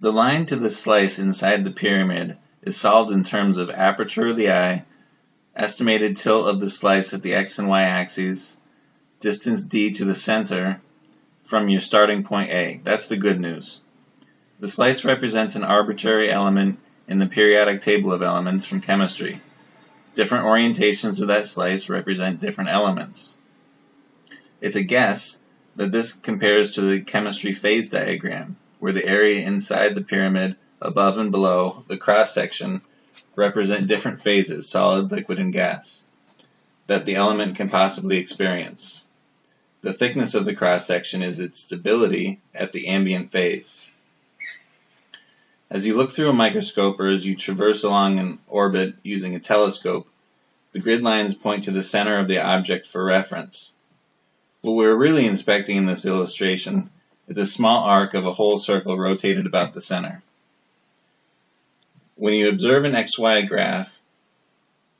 The line to the slice inside the pyramid is solved in terms of aperture of the eye, estimated tilt of the slice at the x and y axes, distance d to the center from your starting point A. That's the good news. The slice represents an arbitrary element in the periodic table of elements from chemistry. Different orientations of that slice represent different elements. It's a guess that this compares to the chemistry phase diagram, where the area inside the pyramid, above and below the cross-section, represent different phases, solid, liquid, and gas, that the element can possibly experience. The thickness of the cross-section is its stability at the ambient phase. As you look through a microscope or as you traverse along an orbit using a telescope, the grid lines point to the center of the object for reference. What we're really inspecting in this illustration is a small arc of a whole circle rotated about the center. When you observe an XY graph,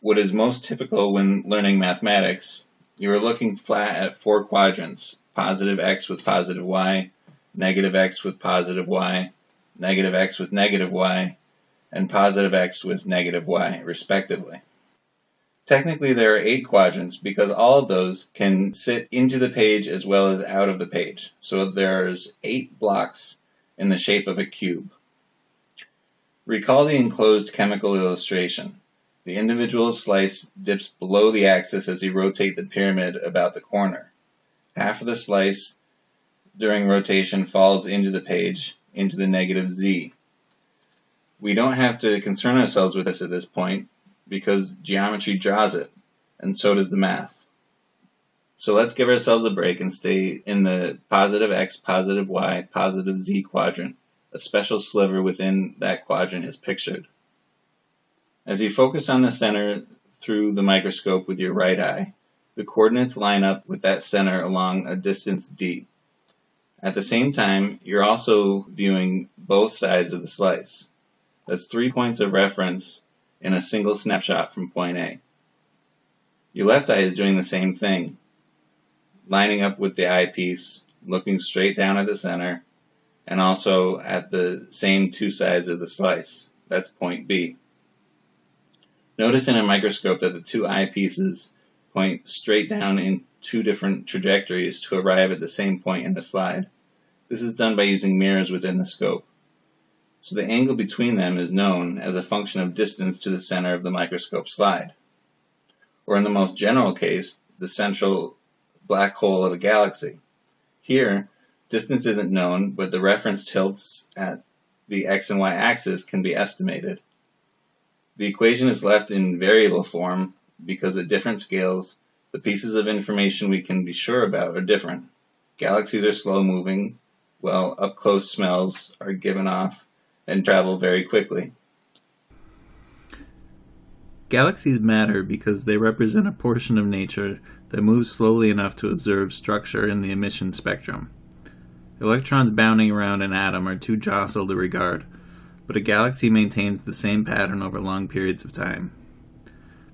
what is most typical when learning mathematics, you are looking flat at four quadrants: positive x with positive y, negative x with positive y, negative x with negative y, and positive x with negative y, respectively. Technically, there are 8 quadrants because all of those can sit into the page as well as out of the page. So there's 8 blocks in the shape of a cube. Recall the enclosed chemical illustration. The individual slice dips below the axis as you rotate the pyramid about the corner. Half of the slice during rotation falls into the page, into the negative z. We don't have to concern ourselves with this at this point, because geometry draws it, and so does the math. So let's give ourselves a break and stay in the positive x, positive y, positive z quadrant. A special sliver within that quadrant is pictured. As you focus on the center through the microscope with your right eye, the coordinates line up with that center along a distance d. At the same time, you're also viewing both sides of the slice. That's 3 points of reference in a single snapshot from point A. Your left eye is doing the same thing, lining up with the eyepiece, looking straight down at the center, and also at the same 2 sides of the slice. That's point B. Notice in a microscope that the 2 eyepieces point straight down in 2 different trajectories to arrive at the same point in the slide. This is done by using mirrors within the scope. So the angle between them is known as a function of distance to the center of the microscope slide. Or in the most general case, the central black hole of a galaxy. Here, distance isn't known, but the reference tilts at the x and y axis can be estimated. The equation is left in variable form because at different scales, the pieces of information we can be sure about are different. Galaxies are slow moving, while up-close smells are given off and travel very quickly. Galaxies matter because they represent a portion of nature that moves slowly enough to observe structure in the emission spectrum. Electrons bounding around an atom are too jostled to regard, but a galaxy maintains the same pattern over long periods of time.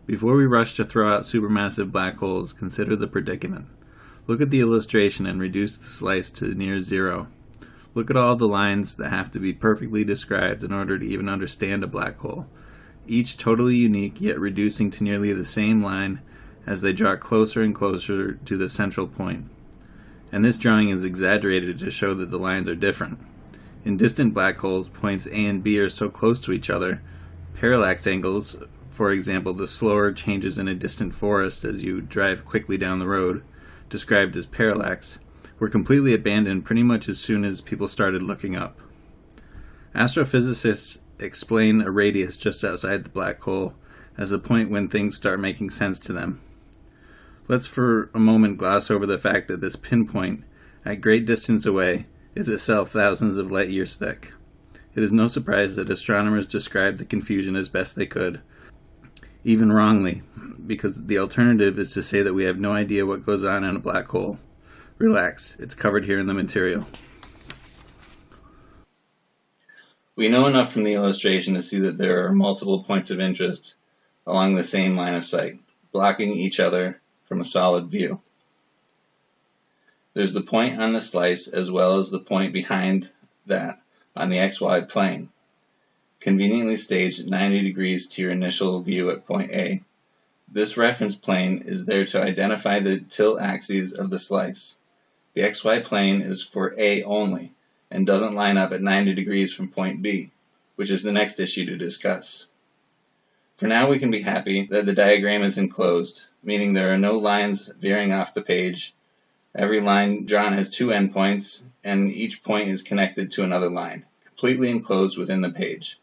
Before we rush to throw out supermassive black holes, consider the predicament. Look at the illustration and reduce the slice to near zero. Look at all the lines that have to be perfectly described in order to even understand a black hole, each totally unique yet reducing to nearly the same line as they draw closer and closer to the central point. And this drawing is exaggerated to show that the lines are different. In distant black holes, points A and B are so close to each other, parallax angles, for example the slower changes in a distant forest as you drive quickly down the road, described as parallax, were completely abandoned pretty much as soon as people started looking up. Astrophysicists explain a radius just outside the black hole as a point when things start making sense to them. Let's for a moment gloss over the fact that this pinpoint, at great distance away, is itself thousands of light years thick. It is no surprise that astronomers described the confusion as best they could, even wrongly, because the alternative is to say that we have no idea what goes on in a black hole. Relax, it's covered here in the material. We know enough from the illustration to see that there are multiple points of interest along the same line of sight, blocking each other from a solid view. There's the point on the slice as well as the point behind that on the XY plane, conveniently staged at 90 degrees to your initial view at point A. This reference plane is there to identify the tilt axes of the slice. The XY plane is for A only and doesn't line up at 90 degrees from point B, which is the next issue to discuss. For now, we can be happy that the diagram is enclosed, meaning there are no lines veering off the page. Every line drawn has two endpoints, and each point is connected to another line, completely enclosed within the page.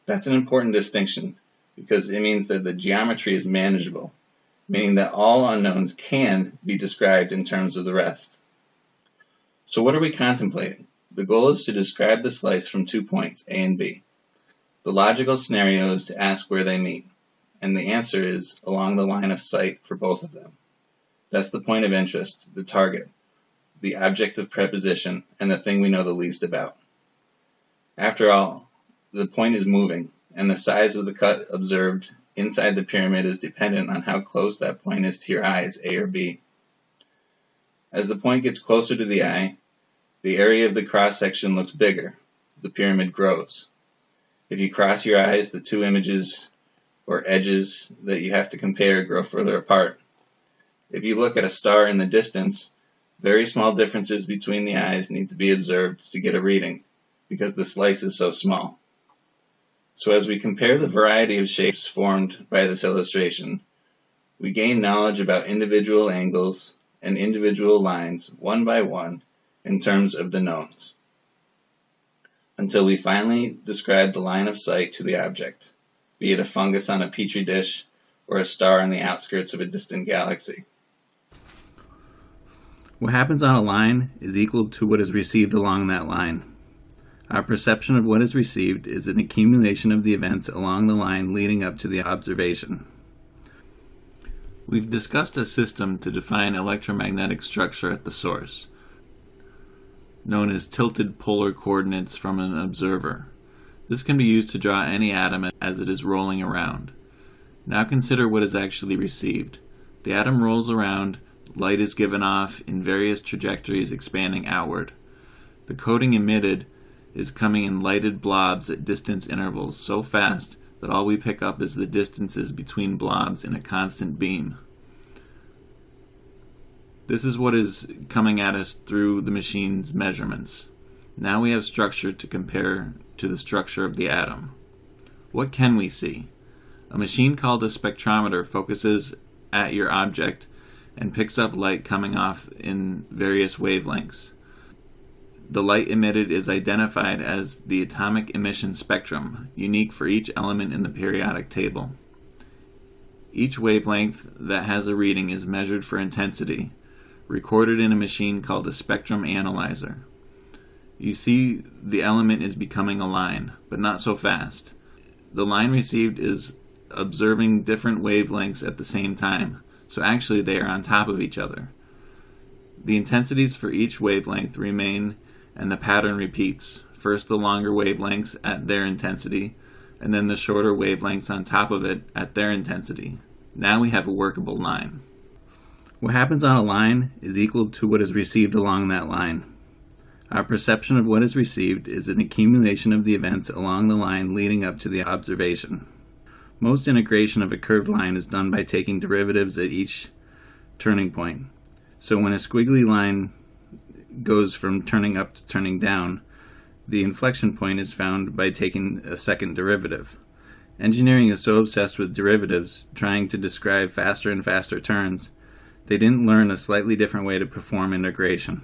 That's an important distinction, because it means that the geometry is manageable, meaning that all unknowns can be described in terms of the rest. So what are we contemplating? The goal is to describe the slice from 2 points, A and B. The logical scenario is to ask where they meet, and the answer is along the line of sight for both of them. That's the point of interest, the target, the object of preposition, and the thing we know the least about. After all, the point is moving, and the size of the cut observed inside the pyramid is dependent on how close that point is to your eyes, A or B. As the point gets closer to the eye, the area of the cross-section looks bigger. The pyramid grows. If you cross your eyes, the two images or edges that you have to compare grow further apart. If you look at a star in the distance, very small differences between the eyes need to be observed to get a reading, because the slice is so small. So as we compare the variety of shapes formed by this illustration, we gain knowledge about individual angles and individual lines one by one in terms of the knowns, until we finally describe the line of sight to the object, be it a fungus on a petri dish or a star on the outskirts of a distant galaxy. What happens on a line is equal to what is received along that line. Our perception of what is received is an accumulation of the events along the line leading up to the observation. We've discussed a system to define electromagnetic structure at the source, known as tilted polar coordinates from an observer. This can be used to draw any atom as it is rolling around. Now consider what is actually received. The atom rolls around, light is given off in various trajectories expanding outward. The coding emitted is coming in lighted blobs at distance intervals so fast that all we pick up is the distances between blobs in a constant beam. This is what is coming at us through the machine's measurements. Now we have structure to compare to the structure of the atom. What can we see? A machine called a spectrometer focuses at your object and picks up light coming off in various wavelengths. The light emitted is identified as the atomic emission spectrum, unique for each element in the periodic table. Each wavelength that has a reading is measured for intensity, recorded in a machine called a spectrum analyzer. You see the element is becoming a line, but not so fast. The line received is observing different wavelengths at the same time, so actually they are on top of each other. The intensities for each wavelength remain and the pattern repeats. First the longer wavelengths at their intensity, and then the shorter wavelengths on top of it at their intensity. Now we have a workable line. What happens on a line is equal to what is received along that line. Our perception of what is received is an accumulation of the events along the line leading up to the observation. Most integration of a curved line is done by taking derivatives at each turning point. So when a squiggly line goes from turning up to turning down, the inflection point is found by taking a second derivative. Engineering is so obsessed with derivatives, trying to describe faster and faster turns, they didn't learn a slightly different way to perform integration.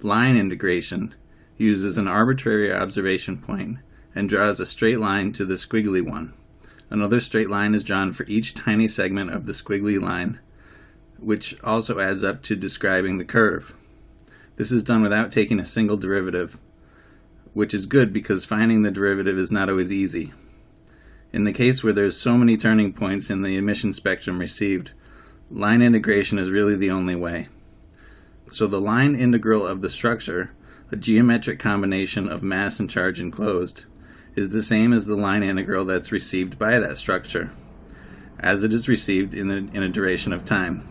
Line integration uses an arbitrary observation point and draws a straight line to the squiggly one. Another straight line is drawn for each tiny segment of the squiggly line, which also adds up to describing the curve. This is done without taking a single derivative, which is good because finding the derivative is not always easy. In the case where there's so many turning points in the emission spectrum received, line integration is really the only way. So the line integral of the structure, a geometric combination of mass and charge enclosed, is the same as the line integral that's received by that structure, as it is received in a duration of time.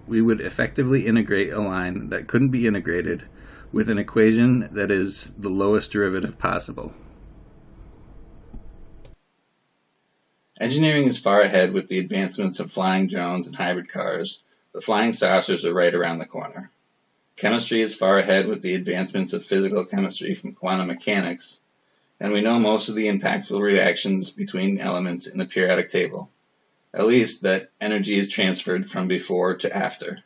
We would effectively integrate a line that couldn't be integrated with an equation that is the lowest derivative possible. Engineering is far ahead with the advancements of flying drones and hybrid cars, but flying saucers are right around the corner. Chemistry is far ahead with the advancements of physical chemistry from quantum mechanics, and we know most of the impactful reactions between elements in the periodic table, at least that energy is transferred from before to after.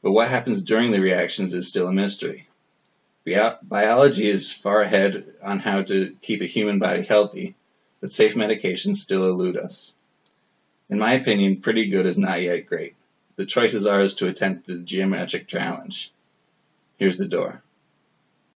But what happens during the reactions is still a mystery. Biology is far ahead on how to keep a human body healthy, but safe medications still elude us. In my opinion, pretty good is not yet great. The choice is ours to attempt the geometric challenge. Here's the door.